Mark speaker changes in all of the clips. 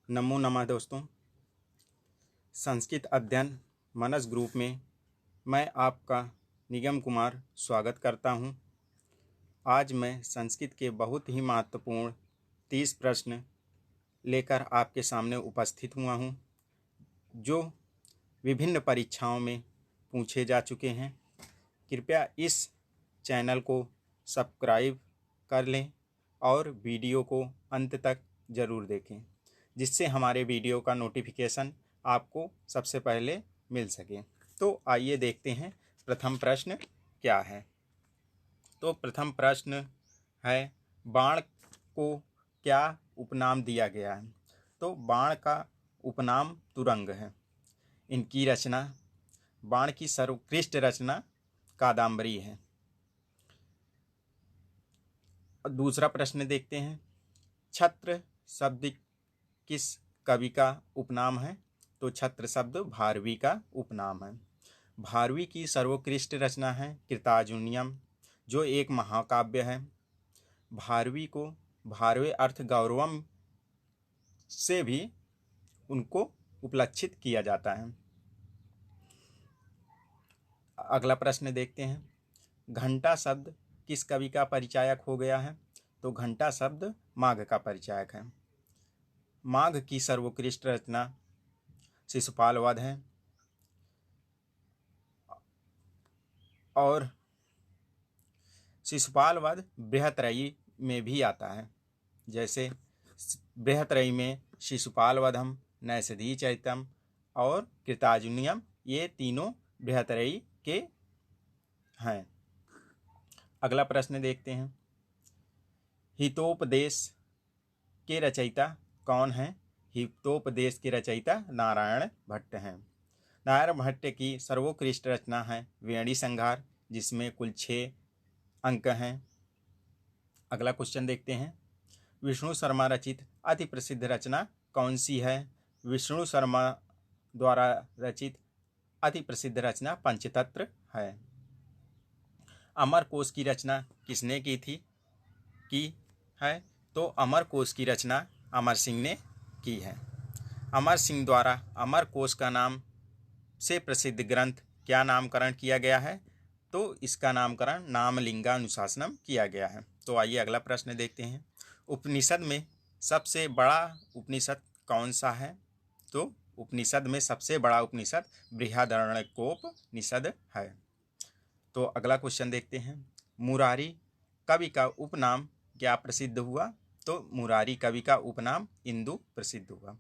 Speaker 1: नमो नमः दोस्तों। संस्कृत अध्ययन मनस ग्रुप में मैं आपका निगम कुमार स्वागत करता हूं। आज मैं संस्कृत के बहुत ही महत्वपूर्ण 30 प्रश्न लेकर आपके सामने उपस्थित हुआ हूं, जो विभिन्न परीक्षाओं में पूछे जा चुके हैं। कृपया इस चैनल को सब्सक्राइब कर लें और वीडियो को अंत तक ज़रूर देखें, जिससे हमारे वीडियो का नोटिफिकेशन आपको सबसे पहले मिल सके। तो आइए देखते हैं प्रथम प्रश्न क्या है। तो प्रथम प्रश्न है, बाण को क्या उपनाम दिया गया है। तो बाण का उपनाम तुरंग है। इनकी रचना, बाण की सर्वोत्कृष्ट रचना कादम्बरी है। दूसरा प्रश्न देखते हैं, छत्र शब्द किस कवि का उपनाम है। तो छत्र शब्द भारवी का उपनाम है। भारवी की सर्वोत्कृष्ट रचना है कृतार्जुनीयम, जो एक महाकाव्य है। भारवी को भारवे अर्थ गौरवम से भी उनको उपलक्षित किया जाता है। अगला प्रश्न देखते हैं, घंटा शब्द किस कवि का परिचायक हो गया है। तो घंटा शब्द माघ का परिचायक है। माघ की सर्वोत्कृष्ट रचना शिशुपाल वध है और शिशुपाल वध बृहत्रयी में भी आता है। जैसे बृहत्रयी में शिशुपाल वधम, नैषधीय चरितम और कृतार्जुनीयम, ये तीनों बृहत्रयी के हैं। अगला प्रश्न देखते हैं, हितोपदेश के रचयिता कौन हैं। हितोपदेश के रचयिता नारायण भट्ट हैं। नारायण भट्ट की सर्वोत्कृष्ट रचना है वेणी संहार, जिसमें कुल 6 अंक हैं। अगला क्वेश्चन देखते हैं, विष्णु शर्मा रचित अति प्रसिद्ध रचना कौन सी है। विष्णु शर्मा द्वारा रचित अति प्रसिद्ध रचना पंचतंत्र है। अमरकोश की रचना किसने की है। तो अमरकोश की रचना अमर सिंह ने की है। अमर सिंह द्वारा अमरकोश का नाम से प्रसिद्ध ग्रंथ क्या नामकरण किया गया है। तो इसका नामकरण नामलिंगानुशासनम किया गया है। तो आइए अगला प्रश्न देखते हैं, उपनिषद में सबसे बड़ा उपनिषद कौन सा है। तो उपनिषद में सबसे बड़ा उपनिषद बृहदारण्यकोपनिषद है। तो अगला क्वेश्चन देखते हैं, मुरारी कवि का उपनाम क्या प्रसिद्ध हुआ। तो मुरारी कवि का उपनाम इंदु प्रसिद्ध हुआ।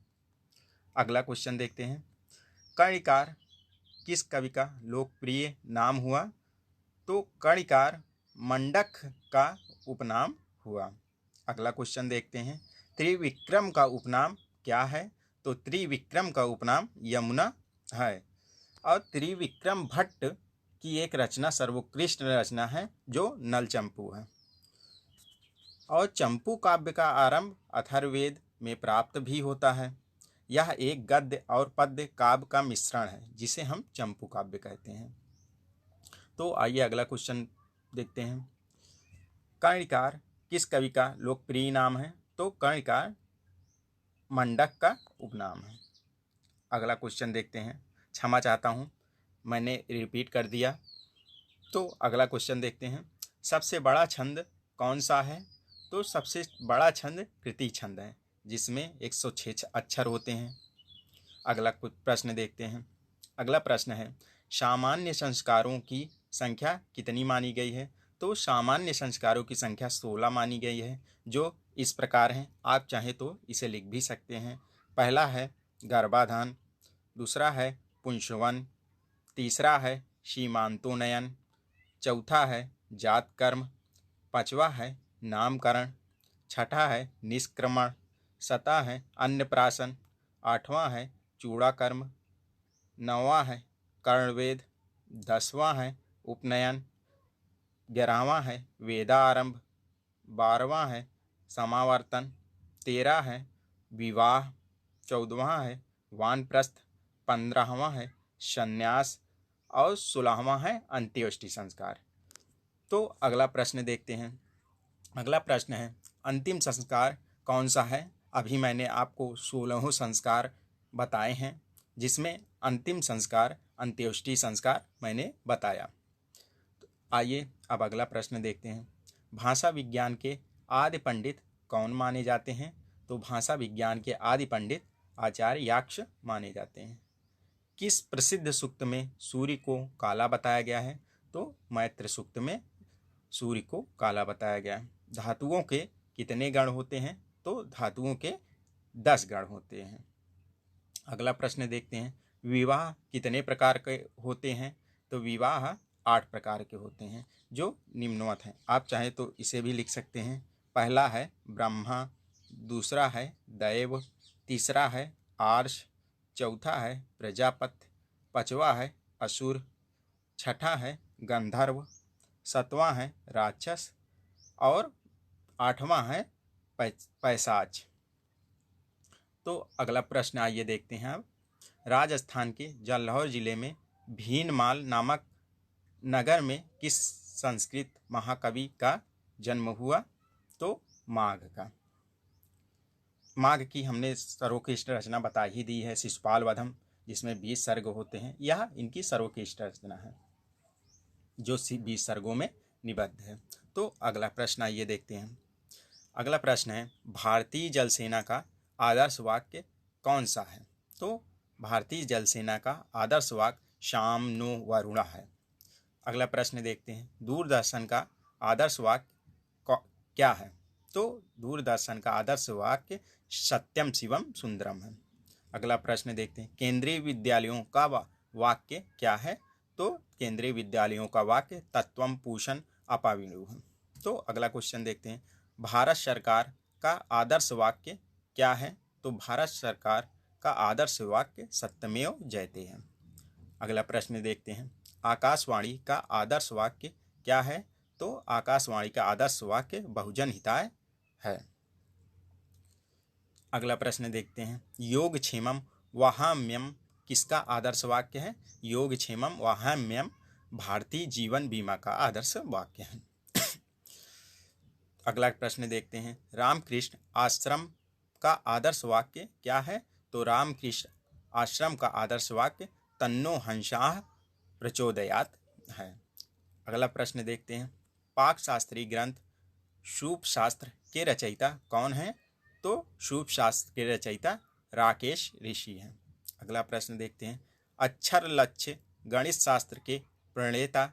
Speaker 1: अगला क्वेश्चन देखते हैं, कर्णिकार किस कवि का लोकप्रिय नाम हुआ। तो कर्णिकार मंडक का उपनाम हुआ। अगला क्वेश्चन देखते हैं, त्रिविक्रम का उपनाम क्या है। तो त्रिविक्रम का उपनाम यमुना है। और त्रिविक्रम भट्ट की एक रचना सर्वोत्कृष्ट रचना है जो नलचंपू है। और चंपू काव्य का आरंभ अथर्ववेद में प्राप्त भी होता है। यह एक गद्य और पद्य काव्य का मिश्रण है, जिसे हम चंपू काव्य कहते हैं। तो आइए अगला क्वेश्चन देखते हैं, कर्णिकार किस कवि का लोकप्रिय नाम है। तो कर्णिकार मंडक का उपनाम है। अगला क्वेश्चन देखते हैं, क्षमा चाहता हूँ मैंने रिपीट कर दिया। तो अगला क्वेश्चन देखते हैं, सबसे बड़ा छंद कौन सा है। तो सबसे बड़ा छंद कृति छंद है, जिसमें 106 अक्षर होते हैं। अगला प्रश्न देखते हैं। अगला प्रश्न है, सामान्य संस्कारों की संख्या कितनी मानी गई है। तो सामान्य संस्कारों की संख्या 16 मानी गई है, जो इस प्रकार हैं। आप चाहें तो इसे लिख भी सकते हैं। पहला है गर्भाधान, दूसरा है पुंसवन, तीसरा है सीमांतोन्नयन, चौथा है जात कर्म, पांचवा है नामकरण, छठा है निष्क्रमण, सातवां है अन्नप्राशन, आठवां है चूड़ाकर्म, नौवां है कर्णवेद, 10वां है उपनयन, 11वां है वेदारंभ, 12वां है समावर्तन, 13 है विवाह, 14वां है वानप्रस्थ, 15वां है संन्यास और 16वां है अंत्येष्टि संस्कार। तो अगला प्रश्न देखते हैं। अगला प्रश्न है, अंतिम संस्कार कौन सा है। अभी मैंने आपको 16 संस्कार बताए हैं, जिसमें अंतिम संस्कार अंत्येष्टि संस्कार मैंने बताया। तो आइए अब अगला प्रश्न देखते हैं। भाषा विज्ञान के आदि पंडित कौन माने जाते हैं? तो भाषा विज्ञान के आदि पंडित आचार्य याक्ष माने जाते हैं। किस प्रसिद्ध सूक्त में सूर्य को काला बताया गया है? तो मैत्र सूक्त में सूर्य को काला बताया गया है। धातुओं के कितने गण होते हैं? तो धातुओं के 10 गण होते हैं। अगला प्रश्न देखते हैं। विवाह कितने प्रकार के होते हैं? तो विवाह 8 प्रकार के होते हैं, जो निम्नवत हैं। आप चाहें तो इसे भी लिख सकते हैं। पहला है ब्रह्मा, दूसरा है दैव, तीसरा है आर्ष, चौथा है प्रजापति, पांचवा है असुर, छठा है गंधर्व, सातवां है राक्षस और आठवां है पैशाच। तो अगला प्रश्न आइए देखते हैं। अब राजस्थान के जालौर जिले में भीनमाल नामक नगर में किस संस्कृत महाकवि का जन्म हुआ? तो माघ का। माघ की हमने सर्वोत्कृष्ट रचना बता ही दी है, शिशुपाल वधम, जिसमें 20 सर्ग होते हैं। यह इनकी सर्वोत्कृष्ट रचना है, जो 20 सर्गों में निबद्ध है। तो अगला प्रश्न आइए देखते हैं। अगला प्रश्न है, भारतीय जल सेना का आदर्श वाक्य कौन सा है? तो भारतीय जल सेना का आदर्श वाक्य शाम नो वरुणा है। अगला प्रश्न देखते हैं। दूरदर्शन का आदर्श वाक्य क्या है? तो दूरदर्शन का आदर्श वाक्य सत्यम शिवम सुंदरम है। अगला प्रश्न देखते हैं। केंद्रीय विद्यालयों का वाक्य क्या है? तो केंद्रीय विद्यालयों का वाक्य तत्वम पूषण अपाविणु है। तो अगला क्वेश्चन देखते हैं। भारत सरकार का आदर्श वाक्य क्या है? तो भारत सरकार का आदर्श वाक्य सत्यमेव जयते है। अगला प्रश्न देखते हैं। आकाशवाणी का आदर्श वाक्य क्या है? तो आकाशवाणी का आदर्श वाक्य बहुजन हिताय है। अगला प्रश्न देखते हैं। योगक्षेमम वहाम्यम किसका आदर्श वाक्य है? योगक्षेमम वहाम्यम भारतीय जीवन बीमा का आदर्श वाक्य है। अगला प्रश्न देखते हैं। रामकृष्ण आश्रम का आदर्श वाक्य क्या है? तो रामकृष्ण आश्रम का आदर्श वाक्य तन्नो हंसाः प्रचोदयात् है। अगला प्रश्न देखते हैं। पाक शास्त्री ग्रंथ सूप शास्त्र के रचयिता कौन है? तो सूप शास्त्र के रचयिता राकेश ऋषि हैं। अगला प्रश्न देखते हैं। अक्षर लक्ष्य गणित शास्त्र के प्रणेता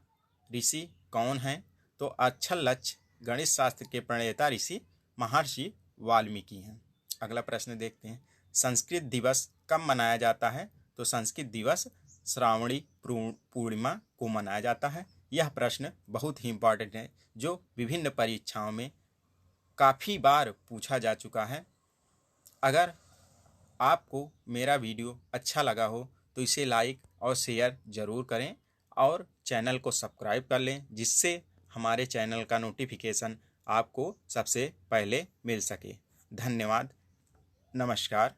Speaker 1: ऋषि कौन हैं? तो अक्षर लक्ष्य गणित शास्त्र के प्रणेता ऋषि महर्षि वाल्मीकि हैं। अगला प्रश्न देखते हैं। संस्कृत दिवस कब मनाया जाता है? तो संस्कृत दिवस श्रावणी पूर्णिमा को मनाया जाता है। यह प्रश्न बहुत ही इम्पॉर्टेंट है, जो विभिन्न परीक्षाओं में काफ़ी बार पूछा जा चुका है। अगर आपको मेरा वीडियो अच्छा लगा हो तो इसे लाइक और शेयर ज़रूर करें और चैनल को सब्सक्राइब कर लें, जिससे हमारे चैनल का नोटिफिकेशन आपको सबसे पहले मिल सके। धन्यवाद। नमस्कार।